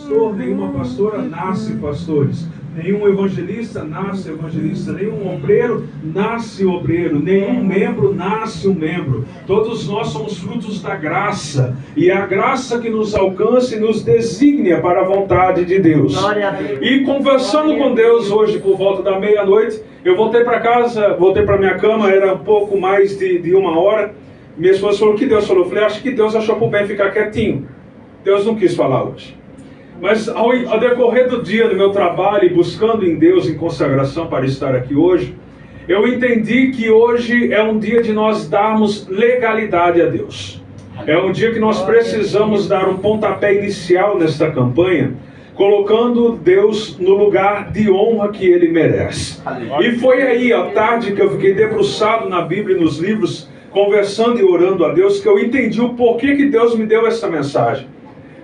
pastor, nenhuma pastora nasce pastores. Nenhum evangelista nasce evangelista, nenhum obreiro nasce obreiro, nenhum membro nasce um membro. Todos nós somos frutos da graça, e é a graça que nos alcança e nos designa para a vontade de Deus. E conversando com Deus hoje por volta da meia-noite, eu voltei para casa, voltei para minha cama, era um pouco mais de 1 hora. Minha esposa falou: o que Deus falou? Eu falei: acho que Deus achou por bem ficar quietinho. Deus não quis falar hoje. Mas ao decorrer do dia do meu trabalho e buscando em Deus em consagração para estar aqui hoje, eu entendi que hoje é um dia de nós darmos legalidade a Deus. É um dia que nós precisamos dar um pontapé inicial nesta campanha, colocando Deus no lugar de honra que Ele merece. E foi aí, à tarde, que eu fiquei debruçado na Bíblia e nos livros, conversando e orando a Deus, que eu entendi o porquê que Deus me deu essa mensagem.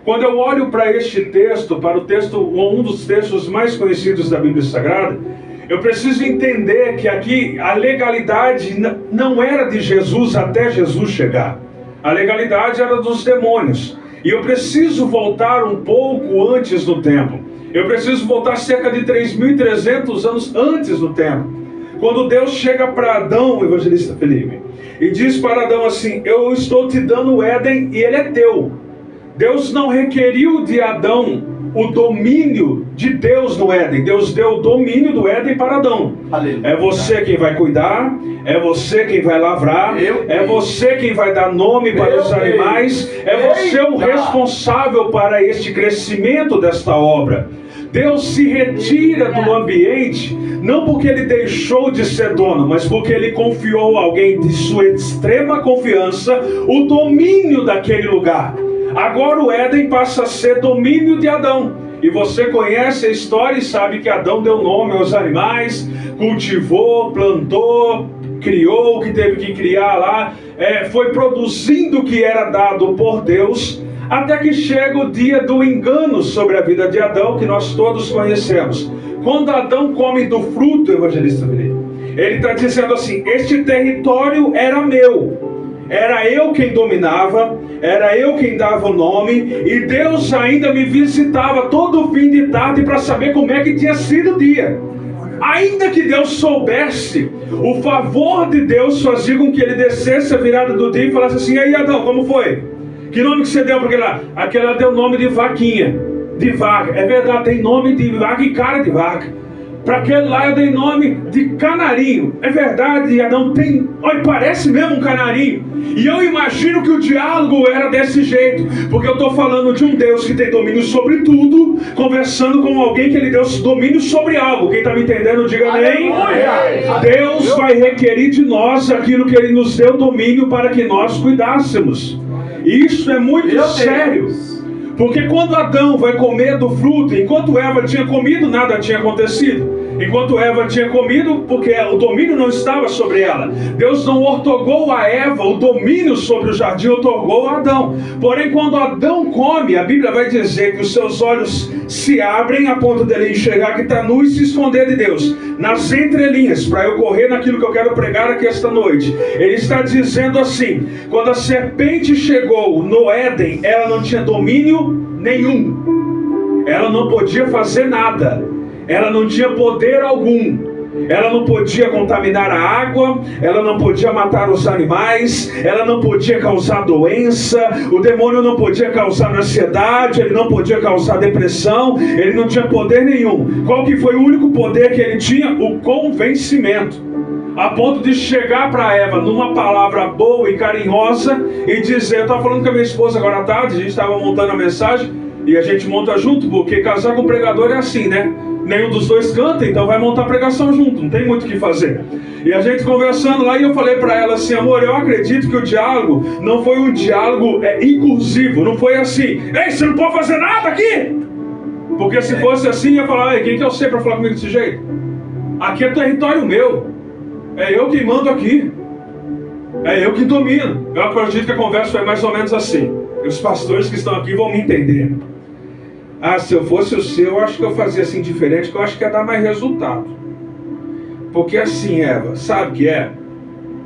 Quando eu olho para este texto, para o texto, um dos textos mais conhecidos da Bíblia Sagrada, eu preciso entender que aqui a legalidade não era de Jesus até Jesus chegar. A legalidade era dos demônios. E eu preciso voltar um pouco antes no tempo. Eu preciso voltar cerca de 3.300 anos antes do tempo. Quando Deus chega para Adão, evangelista Felipe, e diz para Adão assim: eu estou te dando o Éden e ele é teu. Deus não requeriu de Adão o domínio de Deus no Éden. Deus deu o domínio do Éden para Adão. Aleluia. É você quem vai cuidar, é você quem vai lavrar, é você quem vai dar nome para os animais, é você o responsável para este crescimento desta obra. Deus se retira do ambiente, não porque Ele deixou de ser dono, mas porque Ele confiou a alguém de sua extrema confiança o domínio daquele lugar. Agora o Éden passa a ser domínio de Adão. E você conhece a história e sabe que Adão deu nome aos animais, cultivou, plantou, criou o que teve que criar lá, foi produzindo o que era dado por Deus, até que chega o dia do engano sobre a vida de Adão, que nós todos conhecemos. Quando Adão come do fruto, evangelista Felipe, ele está dizendo assim: este território era meu. Era eu quem dominava, era eu quem dava o nome, e Deus ainda me visitava todo fim de tarde para saber como é que tinha sido o dia. Ainda que Deus soubesse, o favor de Deus fazia com que ele descesse a virada do dia e falasse assim: e aí Adão, como foi? Que nome que você deu para aquela? Aquela deu nome de vaquinha, de vaca. É verdade, tem nome de vaca e cara de vaca. Para aquele lá eu dei nome de canarinho. É verdade, Adão, tem... Olha, parece mesmo um canarinho. E eu imagino que o diálogo era desse jeito, porque eu estou falando de um Deus que tem domínio sobre tudo, conversando com alguém que ele deu domínio sobre algo. Quem está me entendendo, diga amém. Deus vai requerir de nós aquilo que Ele nos deu domínio para que nós cuidássemos. E isso é muito sério. Porque quando Adão vai comer do fruto, enquanto Eva tinha comido, nada tinha acontecido. Enquanto Eva tinha comido, porque o domínio não estava sobre ela. Deus não outorgou a Eva o domínio sobre o jardim, outorgou a Adão. Porém, quando Adão come, a Bíblia vai dizer que os seus olhos se abrem a ponto dele enxergar que está nu e se esconder de Deus. Nas entrelinhas, para eu correr naquilo que eu quero pregar aqui esta noite, ele está dizendo assim: quando a serpente chegou no Éden, ela não tinha domínio nenhum. Ela não podia fazer nada. Ela não tinha poder algum. Ela não podia contaminar a água, ela não podia matar os animais, ela não podia causar doença, o demônio não podia causar ansiedade, ele não podia causar depressão, ele não tinha poder nenhum. Qual que foi o único poder que ele tinha? O convencimento. A ponto de chegar para Eva numa palavra boa e carinhosa e dizer... Eu estava falando com a minha esposa agora à tarde, a gente estava montando a mensagem e a gente monta junto, porque casar com pregador é assim, né? Nenhum dos dois canta, então vai montar pregação junto, não tem muito o que fazer. E a gente conversando lá, e eu falei para ela assim: amor, eu acredito que o diálogo não foi um diálogo inclusivo, não foi assim: ei, você não pode fazer nada aqui! Porque se fosse assim, ia falar: ei, quem que eu sei para falar comigo desse jeito? Aqui é território meu, é eu quem mando aqui, é eu que domino. Eu acredito que a conversa foi mais ou menos assim, e os pastores que estão aqui vão me entender. Ah, se eu fosse o seu, eu acho que eu fazia assim diferente, que eu acho que ia dar mais resultado. Porque assim, Eva, sabe o que é?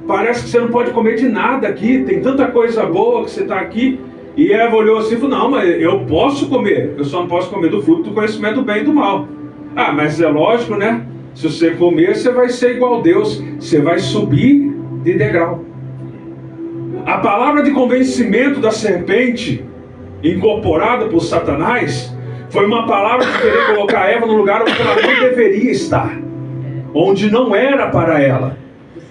Parece que você não pode comer de nada aqui, tem tanta coisa boa que você está aqui, E Eva olhou assim e falou, não, mas eu posso comer, eu só não posso comer do fruto do conhecimento do bem e do mal. Ah, mas é lógico, né? Se você comer, você vai ser igual a Deus, você vai subir de degrau. A palavra de convencimento da serpente, incorporada por Satanás, foi uma palavra de querer colocar Eva no lugar onde ela não deveria estar, onde não era para ela.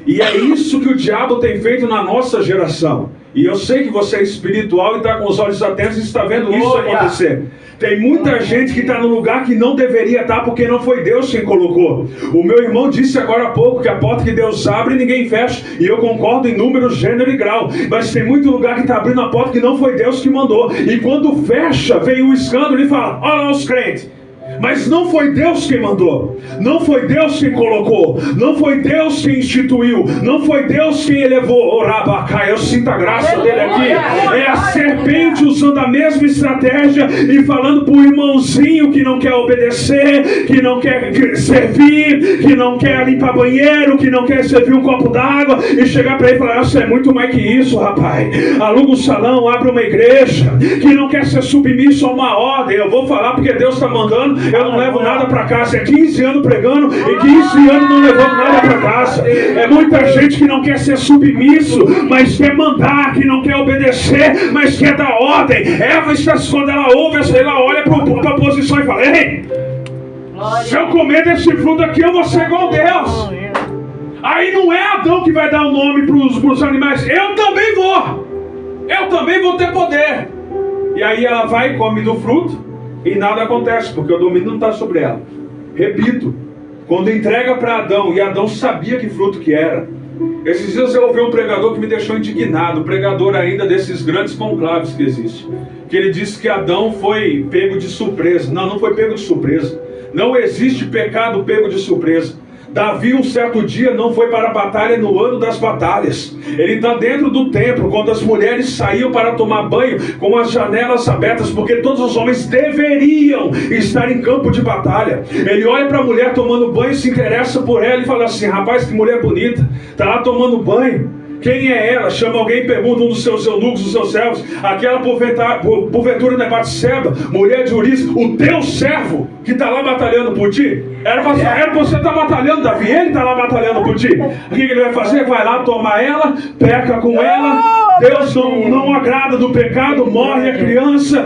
E é isso que o diabo tem feito na nossa geração. E eu sei que você é espiritual e está com os olhos atentos e está vendo isso acontecer. Tem muita gente que está no lugar que não deveria estar porque não foi Deus quem colocou. O meu irmão disse agora há pouco que a porta que Deus abre ninguém fecha. E eu concordo em número, gênero e grau. Mas tem muito lugar que está abrindo a porta que não foi Deus que mandou. E quando fecha, vem o escândalo e fala, olha lá os crentes. Mas não foi Deus quem mandou, não foi Deus quem colocou, não foi Deus quem instituiu, não foi Deus quem elevou. Orabacá, eu sinto a graça dele aqui. É a serpente usando a mesma estratégia e falando para o irmãozinho que não quer obedecer, que não quer servir, que não quer limpar banheiro, que não quer servir um copo d'água, e chegar para ele e falar, você é muito mais que isso, rapaz. Aluga um salão, abre uma igreja, que não quer ser submisso a uma ordem. Eu vou falar porque Deus está mandando. Eu não levo nada para casa. É 15 anos pregando e 15 anos não levando nada para casa. É muita gente que não quer ser submisso, mas quer mandar, que não quer obedecer, mas quer dar ordem. Eva, quando ela ouve, ela olha para a posição e fala, ei, se eu comer desse fruto aqui, eu vou ser igual a Deus. Aí não é Adão que vai dar o nome para os animais. Eu também vou ter poder. E aí ela vai e come do fruto. E nada acontece, porque o domínio não está sobre ela. Repito, quando entrega para Adão, e Adão sabia que fruto que era. Esses dias eu ouvi um pregador que me deixou indignado, um pregador ainda desses grandes conclaves que existem. Que ele disse que Adão foi pego de surpresa. Não, não foi pego de surpresa. Não existe pecado pego de surpresa. Davi um certo dia não foi para a batalha no ano das batalhas. Ele está dentro do templo, quando as mulheres saíam para tomar banho com as janelas abertas, porque todos os homens deveriam estar em campo de batalha. Ele olha para a mulher tomando banho, se interessa por ela e fala assim, rapaz, que mulher bonita, está lá tomando banho. Quem é ela? Chama alguém e pergunta um dos seus eunucos, dos seus servos. Aquela porventura não é Batseba, mulher de Urias, o teu servo que está lá batalhando por ti. Era para você estar batalhando, Davi. Ele está lá batalhando por ti. O que ele vai fazer? Vai lá tomar ela, peca com ela. Deus não agrada do pecado, morre a criança.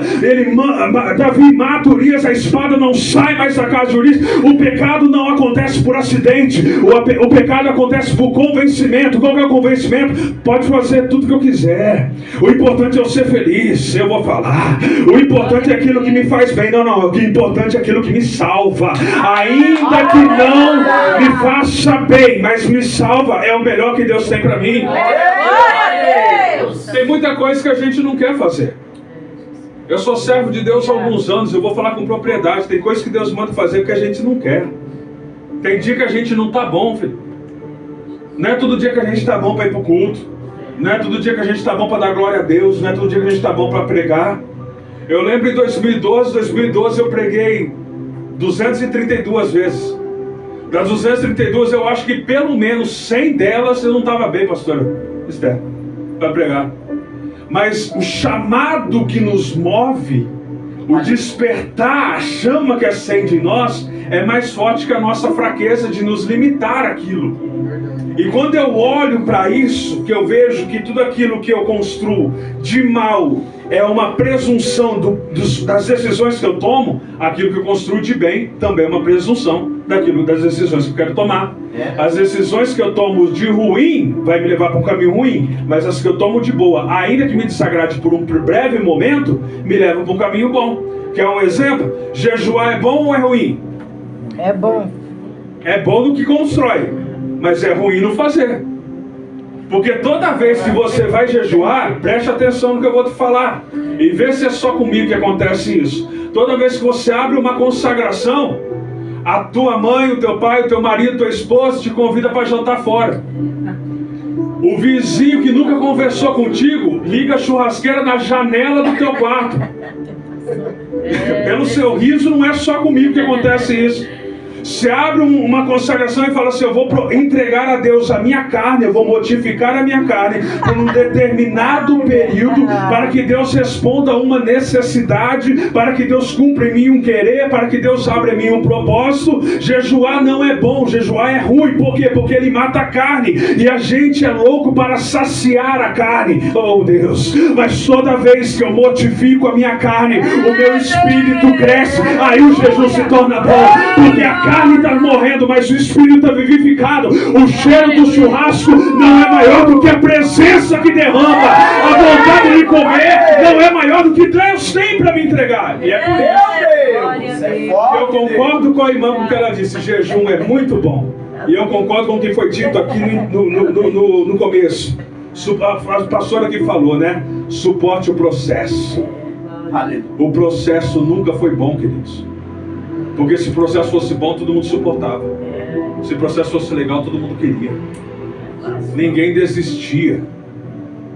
Davi mata Urias, a espada não sai mais da casa de Urias. O pecado não acontece por acidente. O pecado acontece por convencimento. Qual que é o convencimento? Pode fazer tudo que eu quiser. O importante é eu ser feliz. Eu vou falar. O importante é aquilo que me faz bem. Não. O importante é aquilo que me salva. Ainda que não me faça bem, mas me salva, é o melhor que Deus tem para mim. Tem muita coisa que a gente não quer fazer. Eu sou servo de Deus há alguns anos. Eu vou falar com propriedade. Tem coisas que Deus manda fazer que a gente não quer. Tem dia que a gente não está bom, filho. Não é todo dia que a gente está bom para ir para o culto. Não é todo dia que a gente está bom para dar glória a Deus. Não é todo dia que a gente está bom para pregar. Eu lembro em 2012 eu preguei 232 vezes. Das 232 eu acho que pelo menos 100 delas eu não estava bem, pastor Esther, para pregar. Mas o chamado que nos move, o despertar, a chama que acende em nós, é mais forte que a nossa fraqueza de nos limitar àquilo. E quando eu olho para isso, que eu vejo que tudo aquilo que eu construo de mal é uma presunção das decisões que eu tomo, aquilo que eu construo de bem também é uma presunção das decisões que eu quero tomar. As decisões que eu tomo de ruim vai me levar para um caminho ruim, mas as que eu tomo de boa, ainda que me desagrade por um breve momento, me levam para um caminho bom. Quer um exemplo? Jejuar é bom ou é ruim? É bom. É bom no que constrói, mas é ruim no fazer. Porque toda vez que você vai jejuar, preste atenção no que eu vou te falar. E vê se é só comigo que acontece isso. Toda vez que você abre uma consagração, a tua mãe, o teu pai, o teu marido, tua esposa te convida para jantar fora. O vizinho que nunca conversou contigo, liga a churrasqueira na janela do teu quarto. Pelo seu riso, não é só comigo que acontece isso. Você abre uma consagração e fala assim: eu vou entregar a Deus a minha carne, eu vou mortificar a minha carne por um determinado período, para que Deus responda a uma necessidade, para que Deus cumpra em mim um querer, para que Deus abra em mim um propósito. Jejuar não é bom, jejuar é ruim. Por quê? Porque ele mata a carne, e a gente é louco para saciar a carne. Oh Deus, mas toda vez que eu mortifico a minha carne, o meu espírito cresce, aí o jejum se torna bom, porque a carne está morrendo, mas o espírito está vivificado. O cheiro do churrasco não é maior do que a presença que derrama. A vontade de comer não é maior do que Deus tem para me entregar. E é por isso eu concordo com a irmã com o que ela disse: jejum é muito bom. E eu concordo com o que foi dito aqui no começo. A pastora que falou, né? Suporte o processo. O processo nunca foi bom, queridos. Porque se o processo fosse bom, todo mundo suportava. Se o processo fosse legal, todo mundo queria. Ninguém desistia.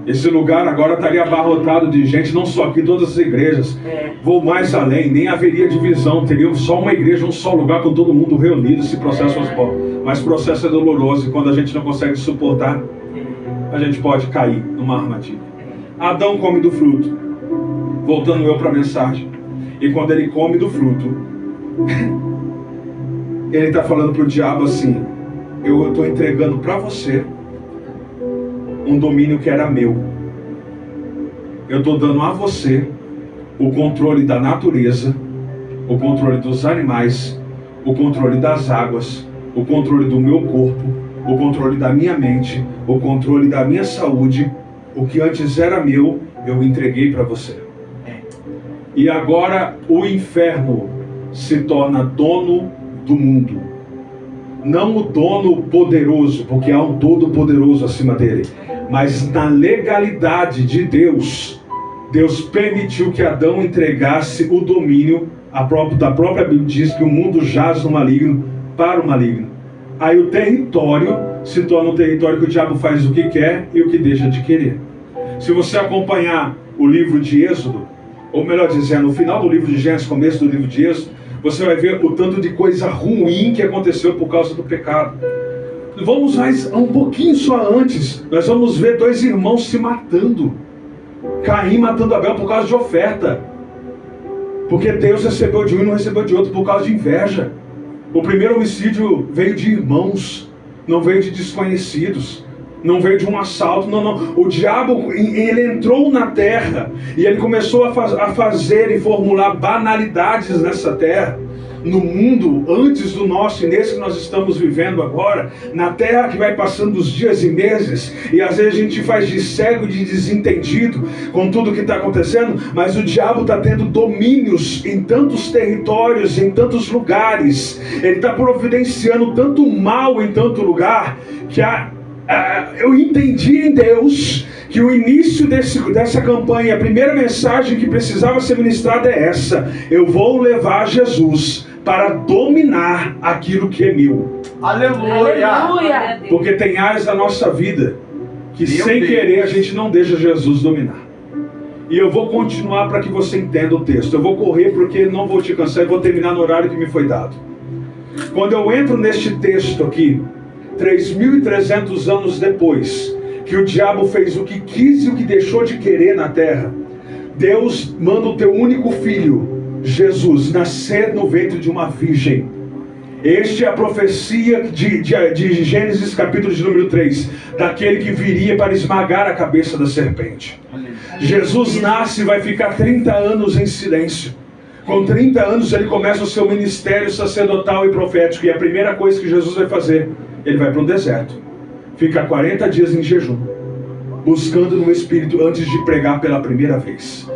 Esse lugar agora estaria abarrotado de gente, não só aqui, todas as igrejas. Vou mais além, nem haveria divisão. Teria só uma igreja, um só lugar com todo mundo reunido, se o processo fosse bom. Mas o processo é doloroso, e quando a gente não consegue suportar, a gente pode cair numa armadilha. Adão come do fruto. Voltando eu para a mensagem. E quando ele come do fruto, ele está falando para o diabo assim: eu estou entregando para você um domínio que era meu. Eu estou dando a você o controle da natureza, o controle dos animais, o controle das águas, o controle do meu corpo, o controle da minha mente, o controle da minha saúde. O que antes era meu, eu entreguei para você. E agora o inferno se torna dono do mundo. Não o dono poderoso, porque há um todo poderoso acima dele, mas na legalidade de Deus, Deus permitiu que Adão entregasse o domínio. Da própria Bíblia diz que o mundo jaz no maligno, para o maligno. Aí o território se torna um território que o diabo faz o que quer e o que deixa de querer. Se você acompanhar o livro de Êxodo, ou melhor dizendo, no final do livro de Gênesis, começo do livro de Êxodo, você vai ver o tanto de coisa ruim que aconteceu por causa do pecado. Vamos mais um pouquinho só antes. Nós vamos ver dois irmãos se matando. Caim matando Abel por causa de oferta. Porque Deus recebeu de um e não recebeu de outro por causa de inveja. O primeiro homicídio veio de irmãos, não veio de desconhecidos. Não veio de um assalto, não. O diabo, ele entrou na terra e ele começou a fazer e formular banalidades nessa terra. No mundo antes do nosso e nesse que nós estamos vivendo agora, na terra que vai passando os dias e meses, e às vezes a gente faz de cego e de desentendido com tudo que está acontecendo, mas o diabo está tendo domínios em tantos territórios, em tantos lugares. Ele está providenciando tanto mal em tanto lugar, que eu entendi em Deus que o início dessa campanha, a primeira mensagem que precisava ser ministrada é essa: eu vou levar Jesus para dominar aquilo que é meu. Aleluia! Porque tem áreas da nossa vida que sem querer a gente não deixa Jesus dominar. E eu vou continuar para que você entenda o texto. Eu vou correr porque não vou te cansar e vou terminar no horário que me foi dado. Quando eu entro neste texto aqui, 3.300 anos depois que o diabo fez o que quis e o que deixou de querer na terra, Deus manda o teu único filho, Jesus, nascer no ventre de uma virgem. Esta é a profecia de Gênesis capítulo de número 3, daquele que viria para esmagar a cabeça da serpente. Jesus nasce e vai ficar 30 anos em silêncio. Com 30 anos ele começa o seu ministério sacerdotal e profético, e a primeira coisa que Jesus vai fazer, ele vai para um deserto, fica 40 dias em jejum, buscando no Espírito antes de pregar pela primeira vez.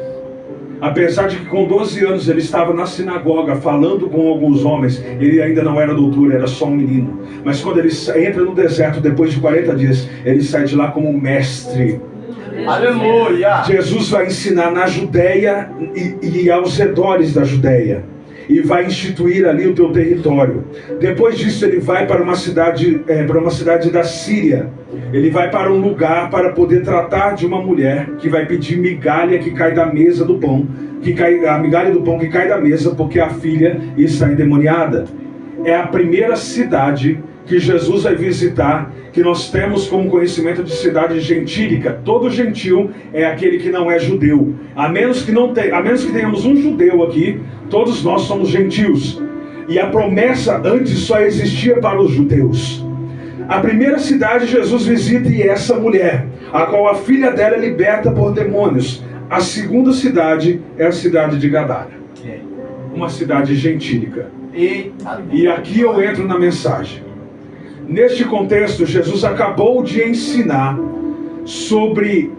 Apesar de que com 12 anos ele estava na sinagoga falando com alguns homens, ele ainda não era doutor, era só um menino. Mas quando ele entra no deserto, depois de 40 dias, ele sai de lá como mestre. Aleluia! Jesus vai ensinar na Judéia e aos redores da Judéia, e vai instituir ali o teu território. Depois disso ele vai para uma cidade da Síria. Ele vai para um lugar para poder tratar de uma mulher que vai pedir migalha que cai da mesa do pão, a migalha do pão que cai da mesa, porque a filha está endemoniada. é a primeira cidade que Jesus vai visitar, que nós temos como conhecimento de cidade gentílica. Todo gentil é aquele que não é judeu. A menos que tenhamos um judeu aqui, todos nós somos gentios. E a promessa antes só existia para os judeus. A primeira cidade Jesus visita e essa mulher, a qual a filha dela é liberta por demônios. A segunda cidade é a cidade de Gadara, uma cidade gentílica. E aqui eu entro na mensagem. Neste contexto, Jesus acabou de ensinar sobre,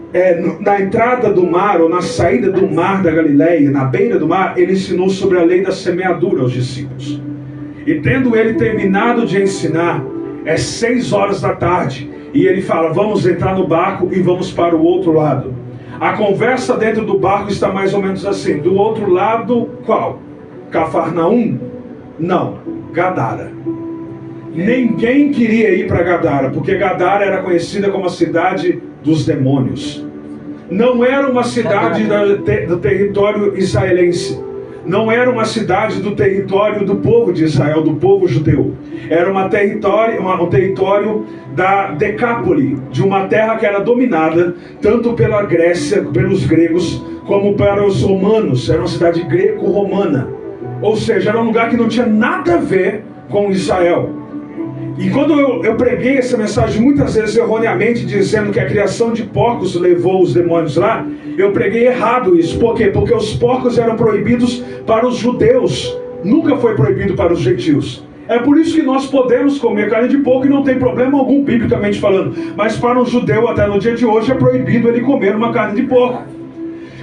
na entrada do mar ou na saída do mar da Galileia, na beira do mar, ele ensinou sobre a lei da semeadura aos discípulos. E tendo ele terminado de ensinar, 6 horas da tarde, e ele fala, vamos entrar no barco e vamos para o outro lado. A conversa dentro do barco está mais ou menos assim, do outro lado, qual? Cafarnaum? Não, Gadara. Ninguém queria ir para Gadara, porque Gadara era conhecida como a cidade dos demônios. Não era uma cidade do território israelense. Não era uma cidade do território do povo de Israel, do povo judeu. Era um território da Decápole, de uma terra que era dominada tanto pela Grécia, pelos gregos, como para os romanos. Era uma cidade greco-romana. Ou seja, era um lugar que não tinha nada a ver com Israel. E quando eu preguei essa mensagem muitas vezes erroneamente, dizendo que a criação de porcos levou os demônios lá, eu preguei errado isso. Por quê? Porque os porcos eram proibidos para os judeus, nunca foi proibido para os gentios. É por isso que nós podemos comer carne de porco e não tem problema algum, biblicamente falando. Mas para um judeu, até no dia de hoje, é proibido ele comer uma carne de porco.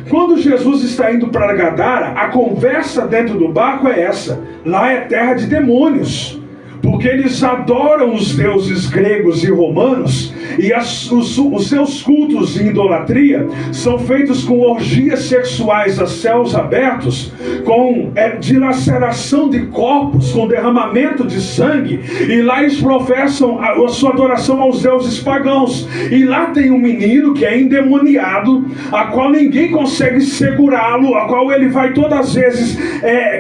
Quando Jesus está indo para Gadara, a conversa dentro do barco é essa. Lá é terra de demônios. Porque eles adoram os deuses gregos e romanos, e os seus cultos de idolatria são feitos com orgias sexuais a céus abertos, com dilaceração de corpos, com derramamento de sangue, e lá eles professam a sua adoração aos deuses pagãos. E lá tem um menino que é endemoniado, a qual ninguém consegue segurá-lo, a qual ele vai todas as vezes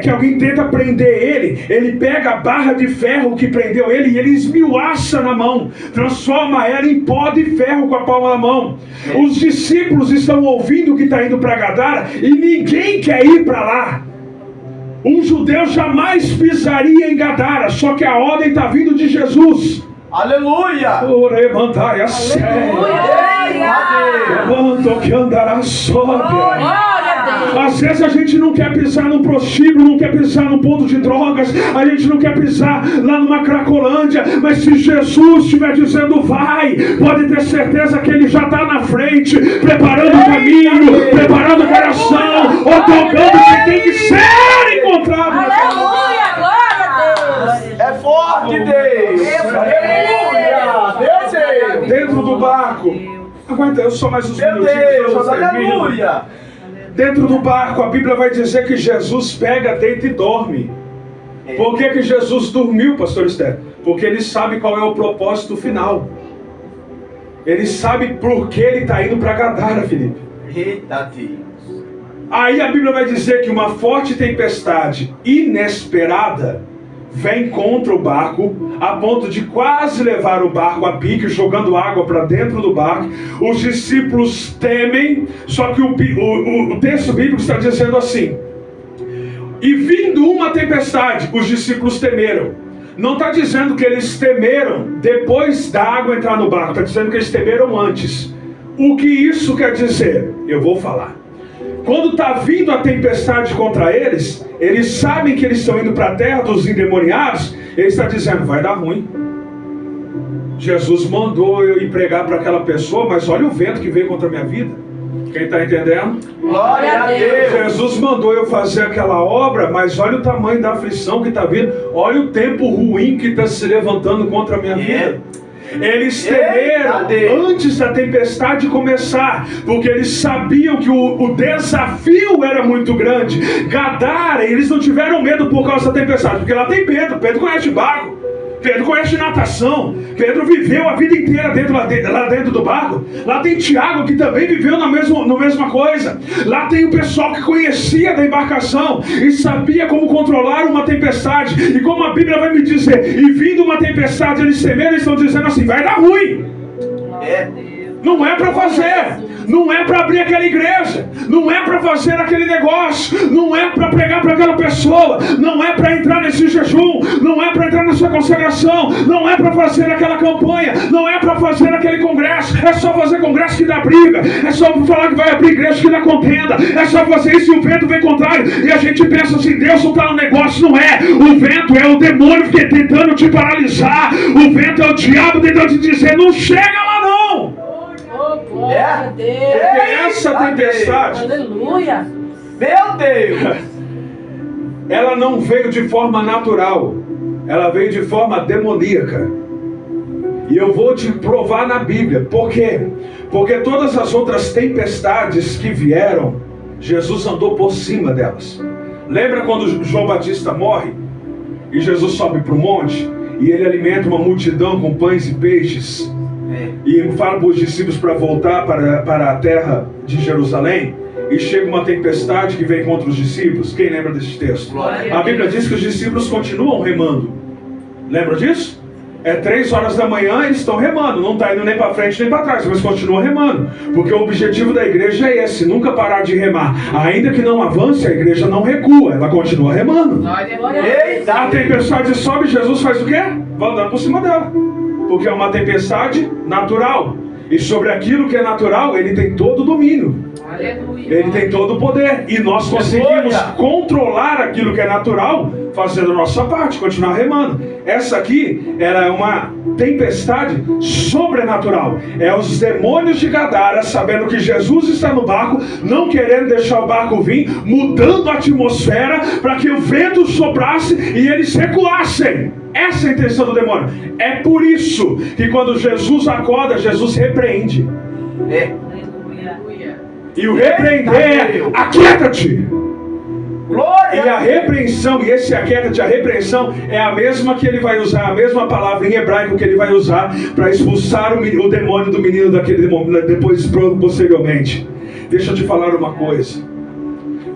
que alguém tenta prender ele pega a barra de ferro que prendeu ele e ele esmiuaça na mão, transforma ela em pó de ferro com a palma da mão. Os discípulos estão ouvindo que está indo para Gadara e ninguém quer ir para lá. Um judeu jamais pisaria em Gadara, só que a ordem está vindo de Jesus. Aleluia! Levantai a Levanto que andará sóbria. Às vezes a gente não quer pisar num prostíbulo, não quer pisar num ponto de drogas, a gente não quer pisar lá numa Cracolândia, mas se Jesus estiver dizendo vai, pode ter certeza que Ele já está na frente, preparando o caminho, preparando o coração, otorgando o que tem que ser encontrado. Aleluia, glória a Deus. É forte, Deus. Aleluia. Dentro do barco, aguenta, eu só mais uns Meu minutinhos. Deus, aleluia. Dentro do barco, a Bíblia vai dizer que Jesus pega, deita e dorme. Por que Jesus dormiu, pastor Esther? Porque ele sabe qual é o propósito final. Ele sabe por que ele está indo para Gadara, Felipe. Eita Deus. Aí a Bíblia vai dizer que uma forte tempestade inesperada vem contra o barco, a ponto de quase levar o barco a pique, jogando água para dentro do barco. Os discípulos temem, só que o texto bíblico está dizendo assim: e vindo uma tempestade, os discípulos temeram. Não está dizendo que eles temeram depois da água entrar no barco, está dizendo que eles temeram antes. O que isso quer dizer? Eu vou falar. Quando está vindo a tempestade contra eles, eles sabem que eles estão indo para a terra dos endemoniados, ele está dizendo, vai dar ruim. Jesus mandou eu ir pregar para aquela pessoa, mas olha o vento que veio contra a minha vida. Quem está entendendo? Glória a Deus. Jesus mandou eu fazer aquela obra, mas olha o tamanho da aflição que está vindo. Olha o tempo ruim que está se levantando contra a minha vida. Eles temeram antes da tempestade começar, porque eles sabiam que o desafio era muito grande. Gadara, eles não tiveram medo por causa da tempestade, porque lá tem Pedro conhece barco. Pedro conhece natação. Pedro viveu a vida inteira lá dentro do barco. Lá tem Tiago, que também viveu na mesma coisa. Lá tem o pessoal que conhecia da embarcação e sabia como controlar uma tempestade. E como a Bíblia vai me dizer, e vindo uma tempestade, eles temeram e estão dizendo assim, vai dar ruim. Não é para fazer, não é para abrir aquela igreja, não é para fazer aquele negócio, não é para pregar para aquela pessoa, não é para entrar nesse jejum, não é para entrar nessa consagração, não é para fazer aquela campanha, não é para fazer aquele congresso. É só fazer congresso que dá briga, é só falar que vai abrir igreja que dá contenda, é só fazer isso e o vento vem contrário. E a gente pensa assim, Deus não está no negócio. Não é, o vento é o demônio que tentando te paralisar, o vento é o diabo tentando te dizer, não chega lá não. Glória a Deus. Porque essa tempestade, aleluia, Meu Deus! ela não veio de forma natural, ela veio de forma demoníaca. E eu vou te provar na Bíblia. Por quê? Porque todas as outras tempestades que vieram, Jesus andou por cima delas. Lembra quando João Batista morre e Jesus sobe para o monte e ele alimenta uma multidão com pães e peixes? E fala para os discípulos para voltar para a terra de Jerusalém. E chega uma tempestade que vem contra os discípulos. Quem lembra desse texto? A Bíblia diz que os discípulos continuam remando. Lembra disso? É 3 horas da manhã, eles estão remando. Não está indo nem para frente nem para trás, mas continuam remando. Porque o objetivo da igreja é esse, nunca parar de remar. Ainda que não avance, a igreja não recua, ela continua remando. Eita! A tempestade sobe, Jesus faz o quê? Vai andando por cima dela. Porque é uma tempestade natural. E sobre aquilo que é natural, ele tem todo o domínio. aleluia, Ele tem todo o poder. E nós conseguimos controlar aquilo que é natural, fazendo a nossa parte, continuar remando. Essa aqui, ela é uma tempestade sobrenatural. É os demônios de Gadara, sabendo que Jesus está no barco, não querendo deixar o barco vir, mudando a atmosfera, para que o vento soprasse e eles recuassem. Essa é a intenção do demônio. É por isso que quando Jesus acorda, Jesus repreende. E o repreender é aquieta-te. Glória! E a repreensão, e esse aquieta-te, a repreensão é a mesma que ele vai usar, a mesma palavra em hebraico que ele vai usar para expulsar o demônio do menino daquele demônio, depois posteriormente. Deixa eu te falar uma coisa.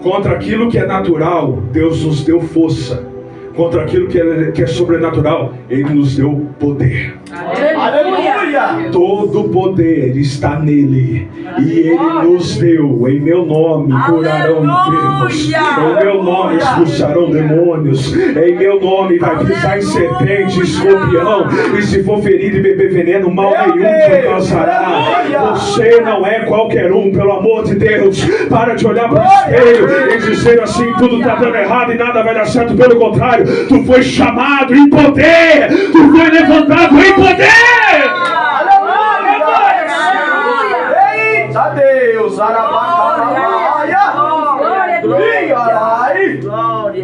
Contra aquilo que é natural, Deus nos deu força. Contra aquilo que é sobrenatural, Ele nos deu poder. Aleluia! Todo poder está nele. E Ele nos deu. Em meu nome curarão enfermos. Em meu nome expulsarão demônios. Em meu nome vai pisar em serpente, escorpião. E se for ferido e beber veneno, mal nenhum te causará. Você não é qualquer um, pelo amor de Deus. Para de olhar para o espelho e dizer assim, tudo está dando errado e nada vai dar certo. Pelo contrário, tu foi chamado em poder. Tu foi levantado em poder. Eita Deus!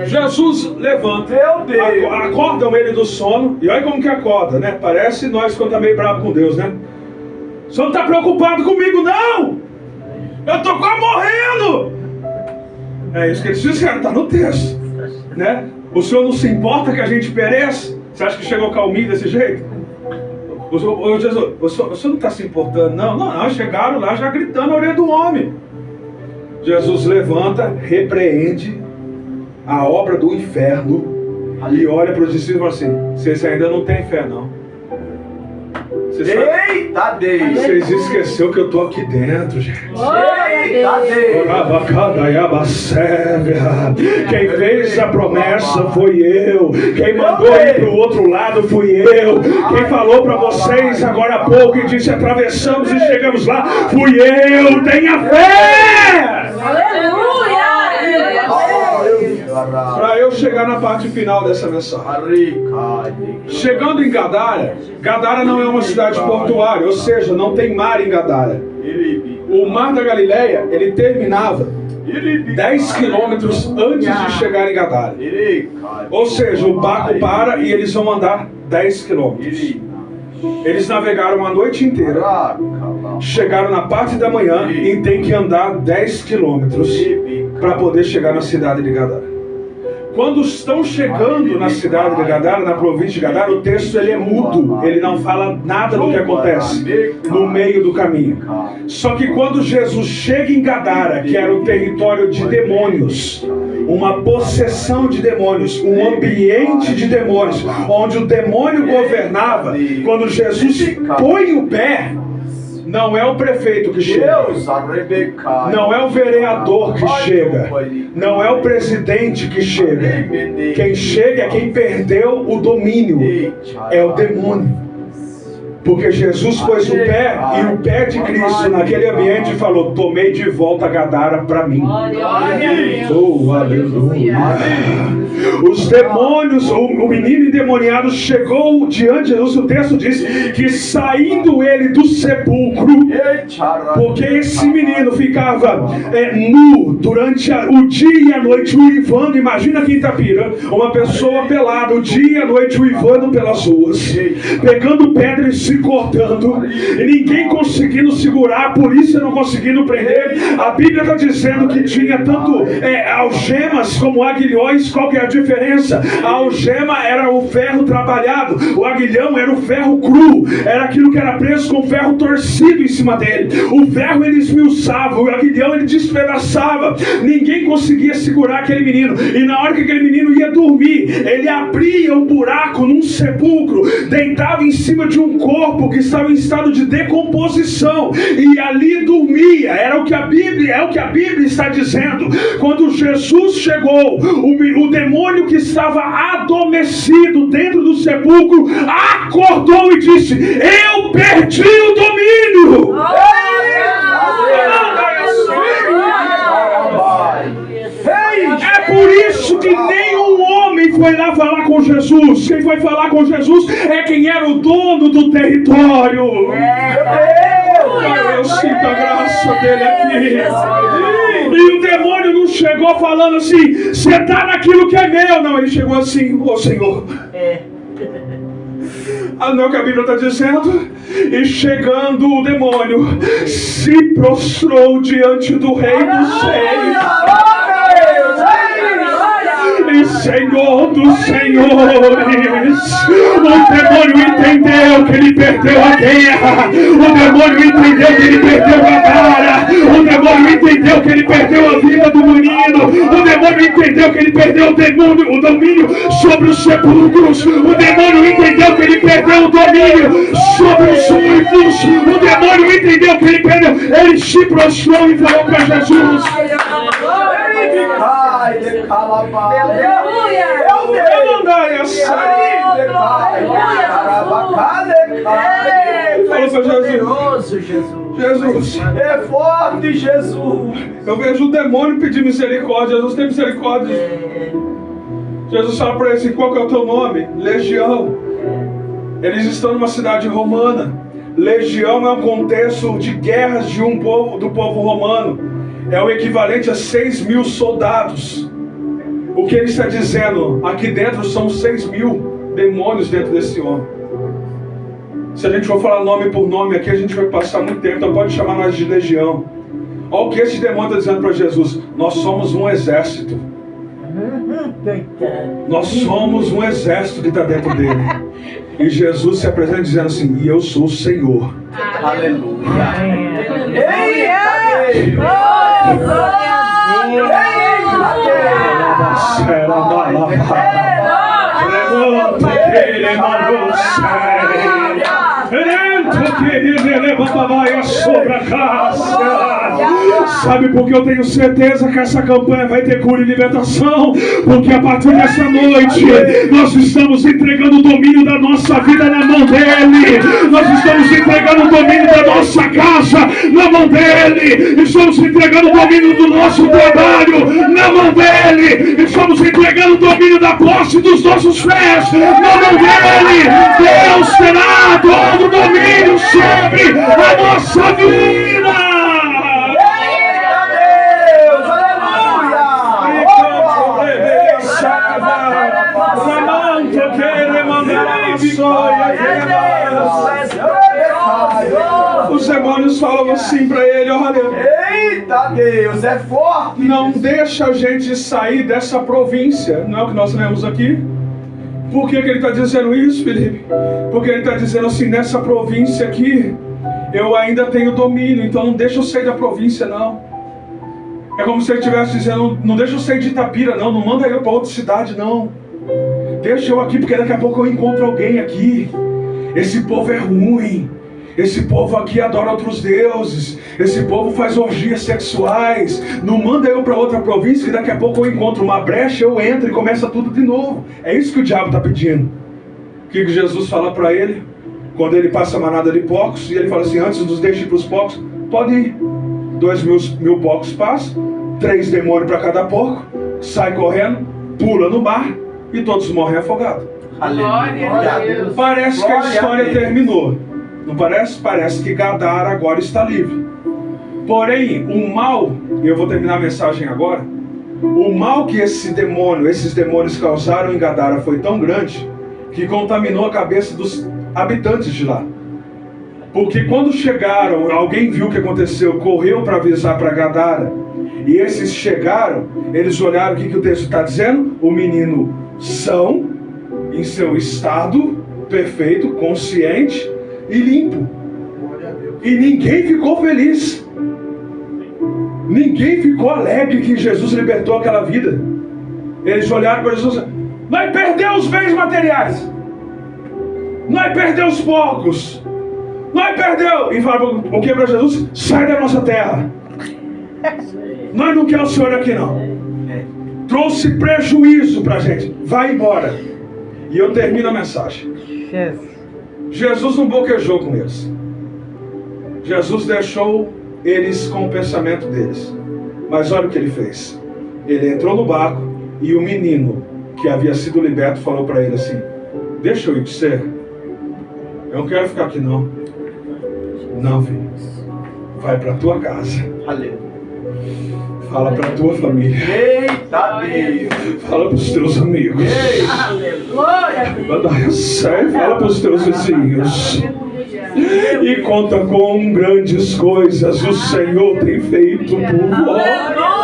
Jesus levanta. Meu Deus! Acordam ele do sono. E olha como que acorda, né? Parece nós quando tá meio bravo com Deus, né? O senhor não está preocupado comigo, não! Eu estou quase morrendo! É isso que eles disseram, está no texto, né? O senhor não se importa que a gente pereça? Você acha que chegou calminho desse jeito? Jesus, o senhor não está se importando? Não, chegaram lá já gritando na orelha do homem. Jesus levanta, repreende a obra do inferno e olha para os discípulos e fala assim: vocês ainda não têm fé, não. Eita Deus! Vocês esqueceram que eu estou aqui dentro, gente. Eita Deus! Quem fez a promessa foi eu. Quem mandou ir para o outro lado fui eu. Quem falou para vocês agora há pouco e disse atravessamos e chegamos lá, fui eu. Tenha fé! aleluia, Para eu chegar na parte final dessa mensagem. Chegando em Gadara, Gadara não é uma cidade portuária, ou seja, não tem mar em Gadara. O mar da Galileia, ele terminava 10 quilômetros antes de chegar em Gadara. Ou seja, o barco para e eles vão andar 10 quilômetros. Eles navegaram a noite inteira, chegaram na parte da manhã e tem que andar 10 quilômetros para poder chegar na cidade de Gadara. Quando estão chegando na cidade de Gadara, na província de Gadara, o texto ele é mudo, ele não fala nada do que acontece no meio do caminho. Só que quando Jesus chega em Gadara, que era o território de demônios, uma possessão de demônios, um ambiente de demônios, onde o demônio governava, quando Jesus põe o pé, não é o prefeito que chega, não é o vereador que chega, não é o presidente que chega. Quem chega é quem perdeu o domínio, é o demônio. Porque Jesus pôs o pé, e o pé de Cristo naquele ambiente falou: tomei de volta Gadara para mim. Oh, aleluia. Os demônios, o menino endemoniado chegou diante de Jesus. O texto diz que saindo ele do sepulcro, porque esse menino ficava nu durante o dia e a noite uivando. Imagina aqui em Itapira, uma pessoa pelada o dia e a noite uivando pelas ruas, pegando pedra e se cortando, e ninguém conseguindo segurar, a polícia não conseguindo prender. A Bíblia está dizendo que tinha tanto algemas como aguilhões. Qual que é a diferença? A algema era o ferro trabalhado, o aguilhão era o ferro cru, era aquilo que era preso com ferro torcido em cima dele. O ferro ele esmiuçava, o aguilhão ele despedaçava. Ninguém conseguia segurar aquele menino, e na hora que aquele menino ia dormir, ele abria um buraco num sepulcro, deitava em cima de um corpo que estava em estado de decomposição, e ali dormia. Era o que a Bíblia está dizendo. Quando Jesus chegou, o demônio que estava adormecido dentro do sepulcro acordou e disse: eu perdi o domínio. É por isso que nenhum homem foi lá falar com Jesus. Quem foi falar com Jesus é quem era o dono do território. Eu sinto a graça dele aqui. E o demônio não chegou falando assim: você está naquilo que é meu. Não, ele chegou assim: ô Senhor. Não é o que a Bíblia está dizendo. E chegando o demônio, se prostrou diante do Rei dos Reis e Senhor dos Senhores. O demônio entendeu que ele perdeu a guerra. O demônio entendeu que ele perdeu a Gadara. O demônio entendeu que ele perdeu a vida do menino. O demônio entendeu que ele perdeu o domínio sobre os sepulcros. O demônio entendeu que ele perdeu o domínio sobre os uivos. O demônio entendeu que ele perdeu. Ele se prostrou e falou para Jesus: Jesus, é forte, Jesus. Eu vejo o demônio pedir misericórdia. Jesus tem misericórdia. Jesus fala para ele assim: qual que é o teu nome? Legião. Eles estão numa cidade romana. Legião é um contexto de guerras do povo romano. É o equivalente a 6.000 soldados. O que ele está dizendo? Aqui dentro são 6.000 demônios dentro desse homem. Se a gente for falar nome por nome aqui, a gente vai passar muito tempo. Então pode chamar nós de legião. Olha o que esse demônio está dizendo para Jesus: nós somos um exército. Nós somos um exército que está dentro dele. E Jesus se apresenta dizendo assim: e eu sou o Senhor. Aleluia. Sobre a casa. Sabe por que eu tenho certeza que essa campanha vai ter cura e libertação? Porque a partir dessa noite nós estamos entregando o domínio da nossa vida na mão dele. Nós estamos entregando o domínio da nossa casa na mão dele. Estamos entregando o domínio do nosso trabalho na mão dele. Estamos entregando o domínio da posse dos nossos pés na mão dele. Deus terá todo o domínio sobre a nossa vida. Os demônios falam assim para ele: olha, Eita Deus, é forte. não deixa a gente sair dessa província. Não é o que nós lemos aqui? Por que ele está dizendo isso, Felipe? Porque ele está dizendo assim: nessa província aqui, eu ainda tenho domínio, então não deixa eu sair da província, não. É como se ele estivesse dizendo: não deixa eu sair de Itapira, não manda eu para outra cidade, não. Deixa eu aqui, porque daqui a pouco eu encontro alguém aqui. Esse povo é ruim. Esse povo aqui adora outros deuses. Esse povo faz orgias sexuais. Não manda eu para outra província, que daqui a pouco eu encontro uma brecha, eu entro e começa tudo de novo. É isso que o diabo está pedindo. O que Jesus fala para ele? Quando ele passa a manada de porcos, e ele fala assim: antes nos deixe para os porcos, pode ir. 2.000 porcos passam, 3 demônios para cada porco, sai correndo, pula no mar e todos morrem afogados. Glória a Deus. Parece que a história terminou. Não parece? Parece que Gadara agora está livre. Porém, o mal, e eu vou terminar a mensagem agora, o mal que esses demônios causaram em Gadara foi tão grande que contaminou a cabeça dos habitantes de lá. Porque quando chegaram, alguém viu o que aconteceu, correu para avisar para Gadara, e esses chegaram, eles olharam, o que o texto está dizendo? O menino são, em seu estado perfeito, consciente e limpo. E ninguém ficou feliz. Ninguém ficou alegre que Jesus libertou aquela vida. Eles olharam para Jesus: nós perdemos os bens materiais, nós perdemos os porcos, nós perdemos. E falaram o que para Jesus? Sai da nossa terra. Nós não queremos o senhor aqui não. Trouxe prejuízo para a gente. Vai embora. E eu termino a mensagem. Jesus não boquejou com eles. Jesus deixou eles com o pensamento deles. Mas olha o que ele fez. Ele entrou no barco e o menino que havia sido liberto falou para ele assim: deixa eu ir com você. Eu não quero ficar aqui não. Não, filho. Vai para tua casa. Aleluia. Fala para tua família. Eita Deus. Fala para os teus amigos. Glória a Deus. Fala para os teus vizinhos. E conta com grandes coisas o Senhor tem feito por vós. Aleluia.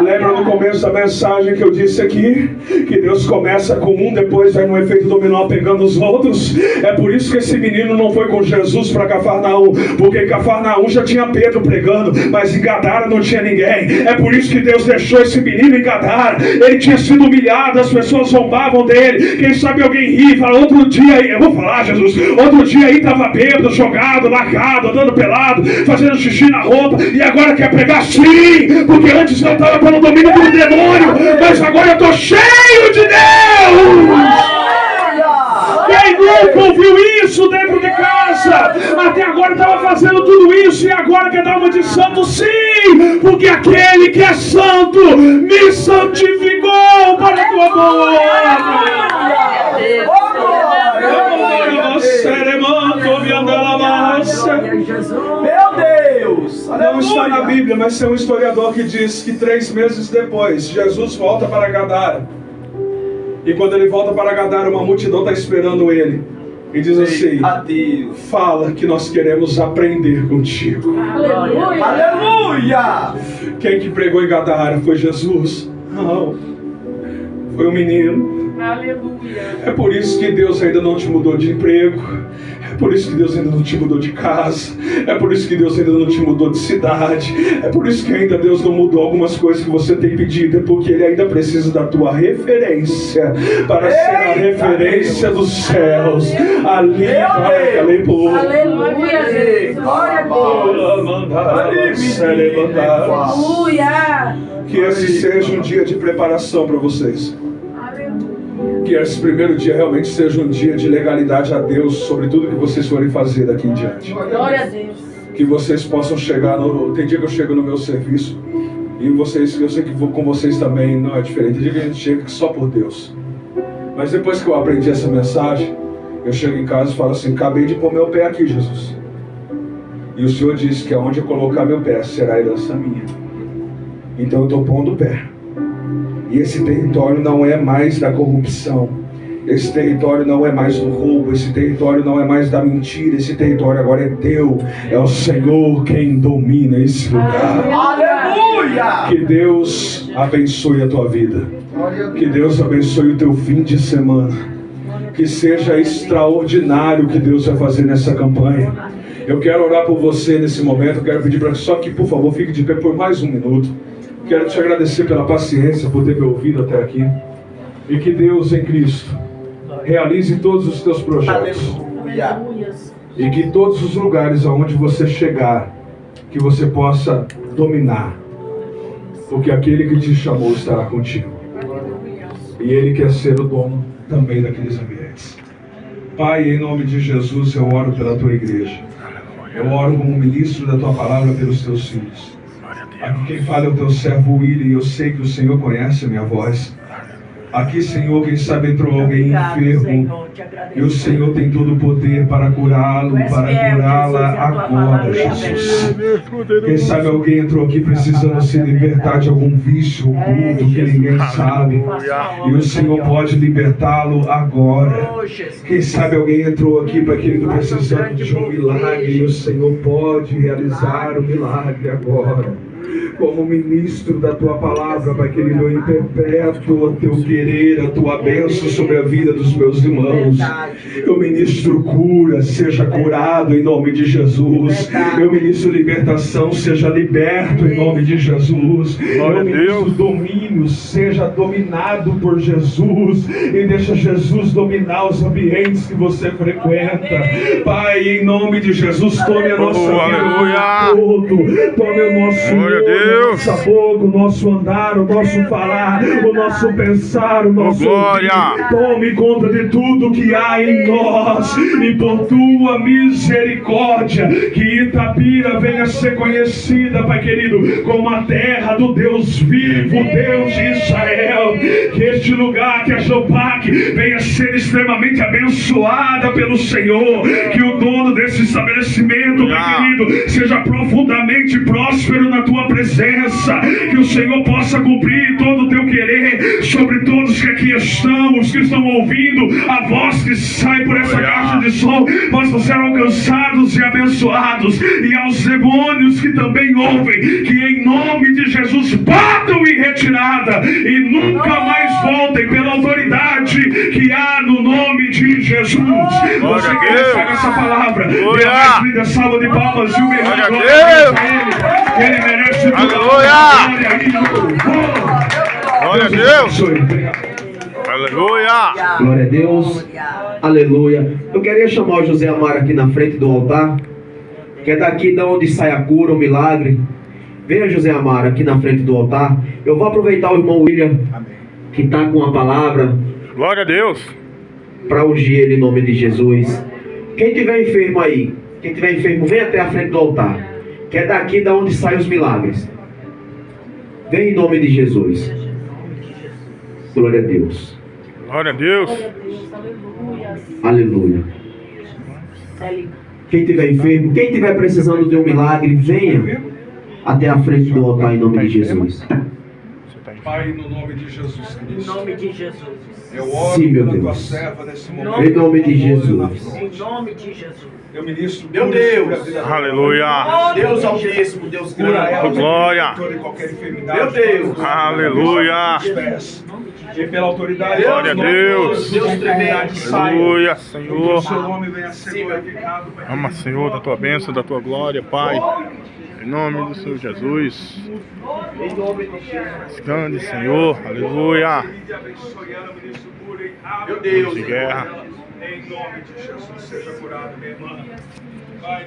Lembra no começo da mensagem que eu disse aqui? Que Deus começa com um, depois vai no efeito dominó pegando os outros. É por isso que esse menino não foi com Jesus para Cafarnaum, porque em Cafarnaum já tinha Pedro pregando, mas em Gadara não tinha ninguém. É por isso que Deus deixou esse menino em Gadara. Ele tinha sido humilhado, as pessoas zombavam dele. Quem sabe alguém ri e fala: outro dia aí, eu vou falar, Jesus, outro dia aí estava bêbado, jogado, lacrado, andando pelado, fazendo xixi na roupa, e agora quer pregar? Sim, porque antes eu estava pelo domínio do demônio, mas agora eu estou cheio de Deus. Quem nunca ouviu isso dentro de casa? Até agora estava fazendo tudo isso e agora quer dar uma de santo? Sim, porque aquele que é santo me santificou para a tua glória. Meu Deus. Não está na Bíblia, mas tem um historiador que diz que 3 meses depois, Jesus volta para Gadara. E quando ele volta para Gadara, uma multidão está esperando ele. E diz assim: fala que nós queremos aprender contigo. Aleluia. Aleluia. Quem que pregou em Gadara foi Jesus? Não. Foi o menino. Aleluia. É por isso que Deus ainda não te mudou de emprego. É por isso que Deus ainda não te mudou de casa. É por isso que Deus ainda não te mudou de cidade. É por isso que ainda Deus não mudou algumas coisas que você tem pedido. É porque Ele ainda precisa da tua referência para ser a referência dos céus. Ali para aquele povo. Aleluia, Jesus. Glória a Deus. Aleluia. Que esse seja um dia de preparação para vocês. Que esse primeiro dia realmente seja um dia de legalidade a Deus sobre tudo que vocês forem fazer daqui em diante. Glória a Deus. Que vocês possam chegar tem dia que eu chego no meu serviço e vocês, eu sei que com vocês também não é diferente. Tem dia que a gente chega só por Deus. Mas depois que eu aprendi essa mensagem, eu chego em casa e falo assim: acabei de pôr meu pé aqui, Jesus. E o Senhor disse que aonde eu colocar meu pé será herança minha. Então eu estou pondo o pé. E esse território não é mais da corrupção. Esse território não é mais do roubo, esse território não é mais da mentira, esse território agora é teu. É o Senhor quem domina esse lugar. Aleluia! Que Deus abençoe a tua vida. Que Deus abençoe o teu fim de semana. Que seja extraordinário o que Deus vai fazer nessa campanha. Eu quero orar por você nesse momento. Quero pedir para só que, por favor, fique de pé por mais um minuto. Quero te agradecer pela paciência, por ter me ouvido até aqui. E que Deus em Cristo realize todos os teus projetos. Aleluia! E que todos os lugares aonde você chegar, que você possa dominar. Porque aquele que te chamou estará contigo. E Ele quer ser o dono também daqueles ambientes. Pai, em nome de Jesus, eu oro pela tua igreja. Eu oro como ministro da tua palavra pelos teus filhos. Aqui quem fala é o teu servo William, e eu sei que o Senhor conhece a minha voz. Aqui, Senhor, quem sabe entrou alguém enfermo, e o Senhor tem todo o poder para curá-lo, para curá-la agora, Jesus. Quem sabe alguém entrou aqui precisando se libertar de algum vício oculto que ninguém sabe, e o Senhor pode libertá-lo agora. Quem sabe alguém entrou aqui, para querido, precisando de um milagre, e o Senhor pode realizar o milagre agora. Como ministro da tua palavra, Pai querido, eu interpreto o teu querer, a tua bênção sobre a vida dos meus irmãos. Eu ministro cura, seja curado em nome de Jesus. Eu ministro libertação, seja liberto em nome de Jesus. Eu ministro domínio, seja dominado por Jesus. E deixa Jesus dominar os ambientes que você frequenta. Pai, em nome de Jesus, tome a nossa vida todo. Tome o nosso nossa boca, o nosso andar, o nosso falar, o nosso pensar, o nosso ouvir. Tome conta de tudo que há em nós, e por tua misericórdia, que Itapira venha ser conhecida, Pai querido, como a terra do Deus vivo, Deus de Israel. Que este lugar, que a Jopac venha ser extremamente abençoada pelo Senhor. Que o dono desse estabelecimento, Pai querido, seja profundamente próspero na tua presença. Que o Senhor possa cumprir todo o teu querer sobre todos que aqui estão, os que estão ouvindo a voz que sai por essa caixa de som, possam ser alcançados e abençoados. E aos demônios que também ouvem, que em nome de Jesus batam em retirada e nunca mais voltem, pela autoridade que há no nome de Jesus. Você que recebe essa palavra, dê a mais linda salva de palmas e o melhor glória a Ele. Ele merece tudo. Glória a Deus! Aleluia! Glória a Deus! Aleluia! Eu queria chamar o José Amaro aqui na frente do altar, que é daqui de onde sai a cura, o milagre. Venha, José Amaro, aqui na frente do altar. Eu vou aproveitar o irmão William, que está com a palavra. Glória a Deus! Para ungir ele em nome de Jesus. Quem tiver enfermo aí, quem tiver enfermo, vem até a frente do altar, que é daqui de onde saem os milagres. Vem em nome de Jesus. Glória a Deus. Glória a Deus. Aleluia. Quem tiver enfermo, quem tiver precisando de um milagre, venha até a frente do altar em nome de Jesus. Pai, no nome de Jesus Cristo. Em nome de Jesus. Eu oro Sim, meu pela tua Deus. serva nesse momento. Em nome de Jesus. Em nome de Jesus. Eu ministro Meu cura Deus. sobre a vida dela. Aleluia. Deus Altíssimo, Deus Cura grande. ela, Glória. de qualquer enfermidade. Meu Deus. Aleluia. Dos pés. E pela autoridade. Glória a Deus. Deus tremendo. Aleluia, Que o Senhor. seu nome venha a ser glorificado. Pai. Ama, Senhor, da tua bênção, da tua glória, Pai. Em nome do Senhor Jesus. Em nome de Jesus. Grande Senhor. Aleluia. Meu Deus. De guerra. Em nome de Jesus, seja curado, minha irmã.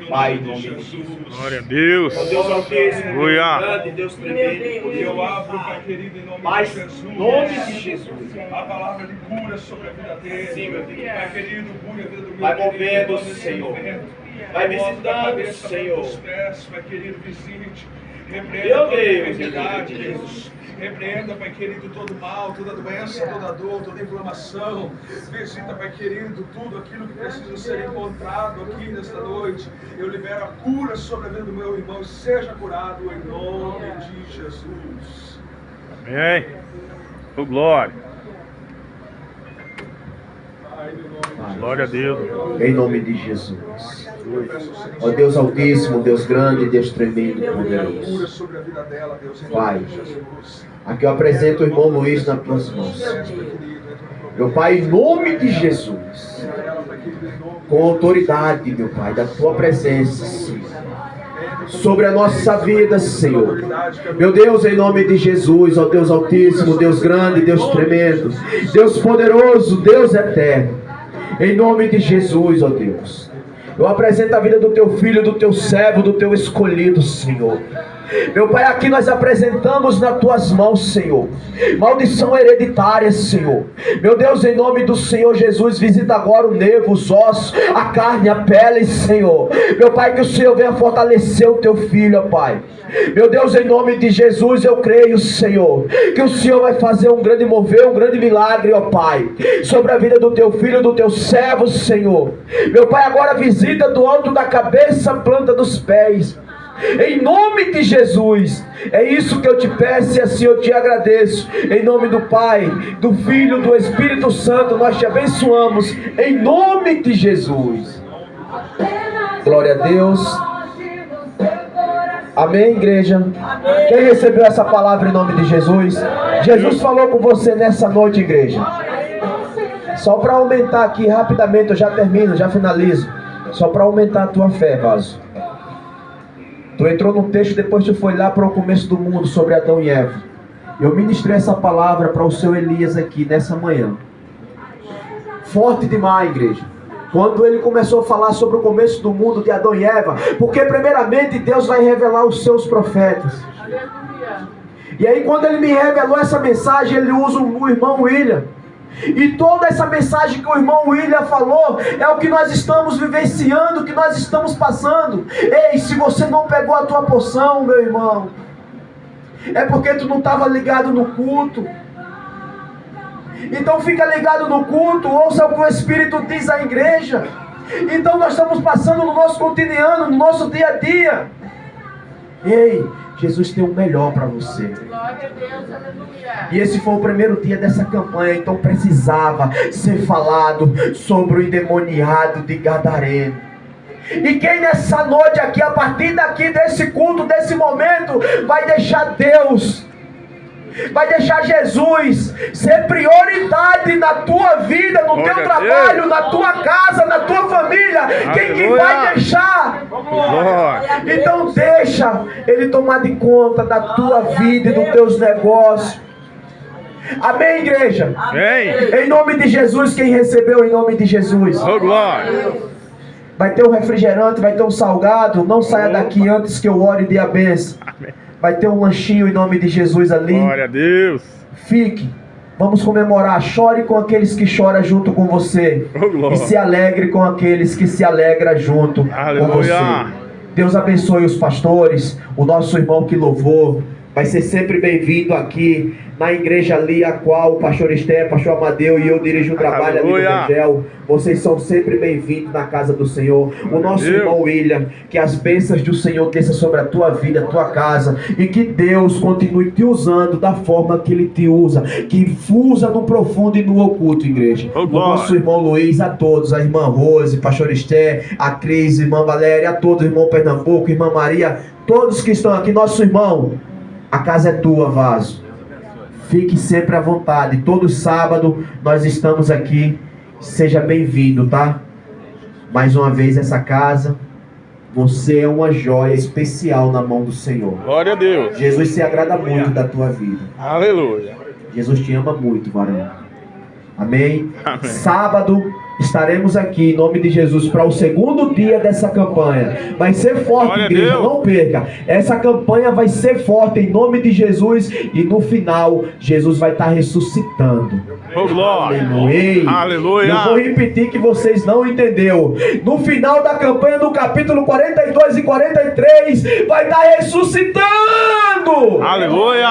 Pai, Em nome de Jesus. Glória a Deus. Deus Altíssimo, Aleluia. Deus grande, Deus tremendo. E eu abro, Pai querido, em nome Pai, de Jesus. em nome de Jesus. A palavra de cura sobre a vida dele. Sim, meu Deus. Pai querido, cure a vida do meu Vai querido, movendo, nesse Senhor. momento. Vai Mostra a visitando, cabeça, Senhor. os pés, Pai querido, visite. Repreenda Meu toda Deus, enfermidade, meu Deus. Deus. Repreenda, Pai querido, todo mal, toda doença, toda dor, toda inflamação. Visita, Pai querido, tudo aquilo que precisa ser encontrado aqui nesta noite. Eu libero a cura sobre a vida do meu irmão. Seja curado em nome de Jesus. Amém. Oh, glória. Glória a Deus. Em nome de Jesus. Ó Deus Altíssimo, Deus grande, Deus tremendo, poderoso. Pai, aqui eu apresento o irmão Luiz nas tuas mãos. Meu Pai, em nome de Jesus, com autoridade, meu Pai, da tua presença, Senhor, sobre a nossa vida, Senhor. Meu Deus, em nome de Jesus, ó Deus Altíssimo, Deus grande, Deus tremendo, Deus poderoso, Deus eterno, em nome de Jesus, ó Deus, eu apresento a vida do teu filho, do teu servo, do teu escolhido, Senhor. Meu Pai, aqui nós apresentamos nas tuas mãos, Senhor, maldição hereditária, Senhor. Meu Deus, em nome do Senhor Jesus, visita agora o nervo, os ossos, a carne, a pele, Senhor. Meu Pai, que o Senhor venha fortalecer o teu filho, ó Pai. Meu Deus, em nome de Jesus, eu creio, Senhor, que o Senhor vai fazer um grande mover, um grande milagre, ó Pai, sobre a vida do teu filho, do teu servo, Senhor. Meu Pai, agora visita do alto da cabeça, a planta dos pés. Em nome de Jesus, é isso que eu te peço e assim eu te agradeço. Em nome do Pai, do Filho, do Espírito Santo, nós te abençoamos. Em nome de Jesus. Glória a Deus. Amém, igreja? Quem recebeu essa palavra em nome de Jesus? Jesus falou com você nessa noite, igreja. Só para aumentar aqui rapidamente, eu já termino, já finalizo. Só para aumentar a tua fé, vaso. Tu entrou no texto, depois tu foi lá para o começo do mundo, sobre Adão e Eva. Eu ministrei essa palavra para o seu Elias aqui nessa manhã. Forte demais, igreja. Quando ele começou a falar sobre o começo do mundo de Adão e Eva, porque primeiramente Deus vai revelar os seus profetas. E aí quando ele me revelou essa mensagem, ele usa o irmão William. E toda essa mensagem que o irmão William falou é o que nós estamos vivenciando, o que nós estamos passando. Ei, se você não pegou a tua porção, meu irmão, é porque tu não estava ligado no culto. Então fica ligado no culto, ouça o que o Espírito diz à igreja. Então nós estamos passando no nosso cotidiano, no nosso dia a dia. Ei, Jesus tem o melhor para você. Glória a Deus, aleluia. E esse foi o primeiro dia dessa campanha, então precisava ser falado sobre o endemoniado de Gadareno. E quem nessa noite aqui, a partir daqui, desse culto, desse momento, vai deixar Deus, vai deixar Jesus ser prioridade na tua vida, no teu trabalho, na tua casa, na tua família. Quem que vai deixar? Então deixa Ele tomar de conta da tua vida e dos teus negócios. Amém, igreja? Amém. Em nome de Jesus, quem recebeu em nome de Jesus? Oh, glória. Vai ter um refrigerante, vai ter um salgado. Não saia daqui antes que eu ore e dê a bênção. Vai ter um lanchinho em nome de Jesus ali. Glória a Deus. Fique. Vamos comemorar. Chore com aqueles que choram junto com você. Oh, e se alegre com aqueles que se alegram junto Aleluia. com você. Deus abençoe os pastores. O nosso irmão que louvou vai ser sempre bem-vindo aqui na igreja ali, a qual o pastor Esté, pastor Amadeu e eu dirijo o trabalho ali no Evangelho. Vocês são sempre bem-vindos na casa do Senhor. O nosso irmão William, que as bênçãos do Senhor desçam sobre a tua vida, a tua casa, e que Deus continue te usando da forma que Ele te usa, que usa no profundo e no oculto, igreja. O nosso irmão Luiz, a todos, a irmã Rose, pastor Esté, a Cris, irmã Valéria, a todos, irmão Pernambuco, irmã Maria, todos que estão aqui, nosso irmão, a casa é tua, vaso. Fique sempre à vontade. Todo sábado nós estamos aqui. Seja bem-vindo, tá? Mais uma vez essa casa. Você é uma joia especial na mão do Senhor. Glória a Deus. Jesus se agrada muito da tua vida. Aleluia. Jesus te ama muito, varão. Amém? Amém. Sábado estaremos aqui em nome de Jesus para o segundo dia dessa campanha. Vai ser forte, Glória igreja, Deus. não perca. Essa campanha vai ser forte em nome de Jesus. E no final, Jesus vai estar ressuscitando. Oh, glória. Aleluia. Aleluia. Eu vou repetir que vocês não entenderam. No final da campanha, no capítulo 42 e 43, vai estar ressuscitando. Aleluia.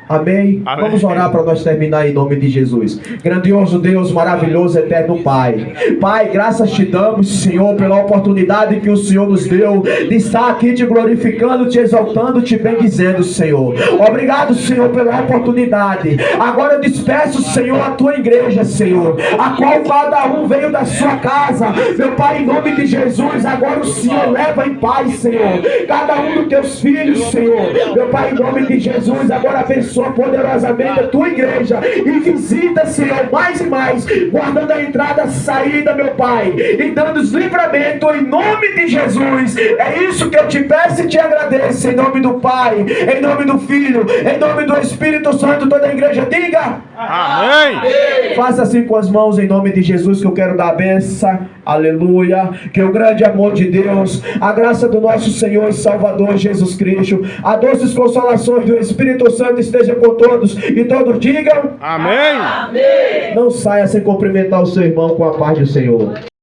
Amém? Amém. Vamos orar para nós terminar em nome de Jesus. Grandioso Deus, maravilhoso, eterno Pai. Pai, graças te damos, Senhor, pela oportunidade que o Senhor nos deu de estar aqui te glorificando, te exaltando, te bendizendo, Senhor. Obrigado, Senhor, pela oportunidade. Agora eu despeço, Senhor, a tua igreja, Senhor, a qual cada um veio da sua casa. Meu Pai, em nome de Jesus, agora o Senhor leva em paz, Senhor, cada um dos teus filhos, Senhor. Meu Pai, em nome de Jesus, agora abençoa poderosamente a tua igreja e visita, Senhor, mais e mais, guardando a entrada, a saída, meu Pai, e dando-nos livramento em nome de Jesus. É isso que eu te peço e te agradeço, em nome do Pai, em nome do Filho, em nome do Espírito Santo. Toda a igreja diga Amém. faça assim com as mãos em nome de Jesus, que eu quero dar a benção. Aleluia. Que o grande amor de Deus, a graça do nosso Senhor e Salvador Jesus Cristo, a doces consolações do Espírito Santo esteja com todos, e todos digam Amém. não saia sem cumprimentar o seu irmão com a paz do Senhor.